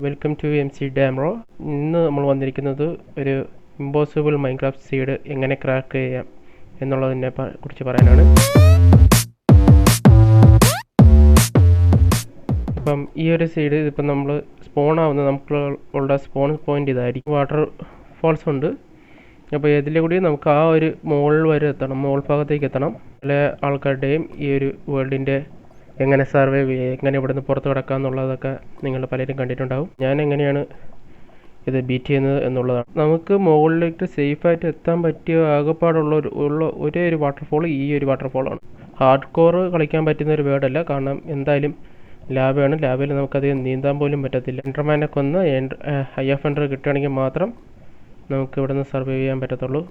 Welcome to MC ഡാംറോ. ഇന്ന് നമ്മൾ വന്നിരിക്കുന്നത് ഒരു ഇമ്പോസിബിൾ മൈൻക്രാഫ്റ്റ് സീഡ് എങ്ങനെ ക്രാക്ക് ചെയ്യാം എന്നുള്ളതിനെ കുറിച്ച് പറയാനാണ്. അപ്പം ഈ ഒരു സീഡ് ഇപ്പം നമ്മൾ സ്പോൺ ആവുന്നത് നമുക്കുള്ള സ്പോൺ പോയിന്റ് ഇതായിരിക്കും. വാട്ടർ ഫോൾസ് ഉണ്ട്. അപ്പോൾ ഇതിലെ കൂടി നമുക്ക് ആ ഒരു മുകളിൽ വരെ എത്തണം, മുകൾ ഭാഗത്തേക്ക് എത്തണം. പല ആൾക്കാരുടെയും ഈ ഒരു വേൾഡിൻ്റെ എങ്ങനെ സർവൈവ് ചെയ്യുക, എങ്ങനെ ഇവിടുന്ന് പുറത്ത് കിടക്കുക എന്നുള്ളതൊക്കെ നിങ്ങൾ പലരും കണ്ടിട്ടുണ്ടാവും. ഞാൻ എങ്ങനെയാണ് ഇത് ബീറ്റ് ചെയ്യുന്നത് എന്നുള്ളതാണ്. നമുക്ക് മുകളിലേക്ക് സേഫായിട്ട് എത്താൻ പറ്റിയ ആകെപ്പാടുള്ള ഒരേ ഒരു വാട്ടർഫോൾ ഈ ഒരു വാട്ടർഫോളാണ്. ഹാർഡ് കോർ കളിക്കാൻ പറ്റുന്ന ഒരു വേർഡല്ല, കാരണം എന്തായാലും ലാബാണ്. ലാബിൽ നമുക്കത് നീന്താൻ പോലും പറ്റത്തില്ല. എൻഡർമാനെ കൊന്ന് IF എൻഡർ കിട്ടുകയാണെങ്കിൽ മാത്രം നമുക്ക് ഇവിടുന്ന് സർവൈവ് ചെയ്യാൻ പറ്റത്തുള്ളൂ.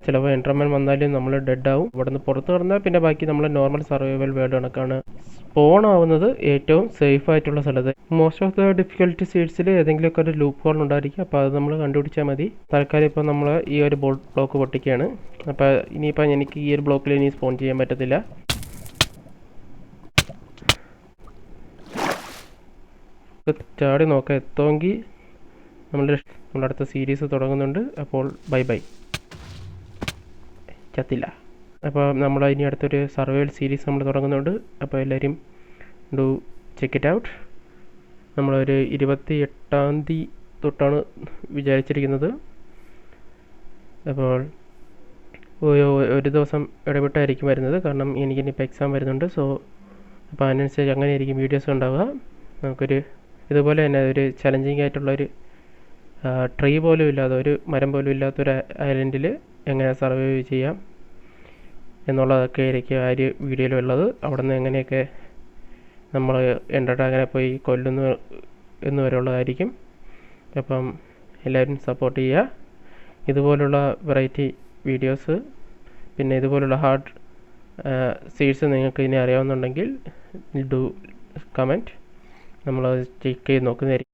ചിലപ്പോൾ എൻഡർമാൻ വന്നാലും നമ്മൾ ഡെഡ് ആവും. ഇവിടുന്ന് പുറത്ത് കിടന്നാൽ പിന്നെ ബാക്കി നമ്മൾ നോർമൽ സർവൈവൽ വേർഡ് കണക്കാണ്. സ്പോൺ ആവുന്നത് ഏറ്റവും സേഫ് ആയിട്ടുള്ള സ്ഥലത്ത്. മോസ്റ്റ് ഓഫ് ദ ഡിഫിക്കൽട്ടി സീഡ്സിൽ ഏതെങ്കിലുമൊക്കെ ഒരു ലൂപ്പ് ഹോൾ ഉണ്ടായിരിക്കും. അപ്പോൾ അത് നമ്മൾ കണ്ടുപിടിച്ചാൽ മതി. തൽക്കാലം ഇപ്പോൾ നമ്മൾ ഈ ഒരു ബ്ലോക്ക് പൊട്ടിക്കുകയാണ്. അപ്പോൾ ഇനിയിപ്പോൾ എനിക്ക് ഈ ഒരു ബ്ലോക്കിൽ ഇനി സ്പോൺ ചെയ്യാൻ പറ്റത്തില്ല. ചാടി നോക്കാം, എത്തുമെങ്കിൽ നമ്മുടെ അടുത്ത സീരീസ് തുടങ്ങുന്നുണ്ട്. അപ്പോൾ ബൈ. ചത്തില്ല. അപ്പോൾ നമ്മൾ ഇനി അടുത്തൊരു സർവൈവൽ സീരീസ് നമ്മൾ തുടങ്ങുന്നുണ്ട്. അപ്പോൾ എല്ലാവരും ഡു ചെക്ക് ഇറ്റ് ഔട്ട്. നമ്മളൊരു 28-ാം തീയതി തൊട്ടാണ് വിചാരിച്ചിരിക്കുന്നത്. അപ്പോൾ ഒരു ദിവസം ഇടവിട്ടായിരിക്കും വരുന്നത്, കാരണം എനിക്കിനിപ്പോൾ എക്സാം വരുന്നുണ്ട്. അപ്പോൾ അതിനനുസരിച്ച് അങ്ങനെ ആയിരിക്കും വീഡിയോസ് ഉണ്ടാവുക. നമുക്കൊരു ഇതുപോലെ തന്നെ ഒരു ചലഞ്ചിങ് ആയിട്ടുള്ളൊരു ട്രീ പോലും ഇല്ലാതെ, ഒരു മരം പോലും ഇല്ലാത്തൊരു ഐലൻഡിൽ എങ്ങനെ സർവൈവ് ചെയ്യാം എന്നുള്ളതൊക്കെ ആയിരിക്കും ആ ഒരു വീഡിയോയിലുള്ളത്. അവിടെ നിന്ന് എങ്ങനെയൊക്കെ നമ്മൾ എൻഡർഡ്രാഗനെ പോയി കൊല്ലുന്നു എന്ന് വരെയുള്ളതായിരിക്കും. അപ്പം എല്ലാവരും സപ്പോർട്ട് ചെയ്യുക. ഇതുപോലുള്ള വെറൈറ്റി വീഡിയോസ്, പിന്നെ ഇതുപോലുള്ള ഹാർഡ് സീഡ്സ് നിങ്ങൾക്ക് ഇനി അറിയാവുന്നുണ്ടെങ്കിൽ ഡു കമൻറ്റ്. നമ്മളത് ചെക്ക് ചെയ്ത് നോക്കുന്നതായിരിക്കും.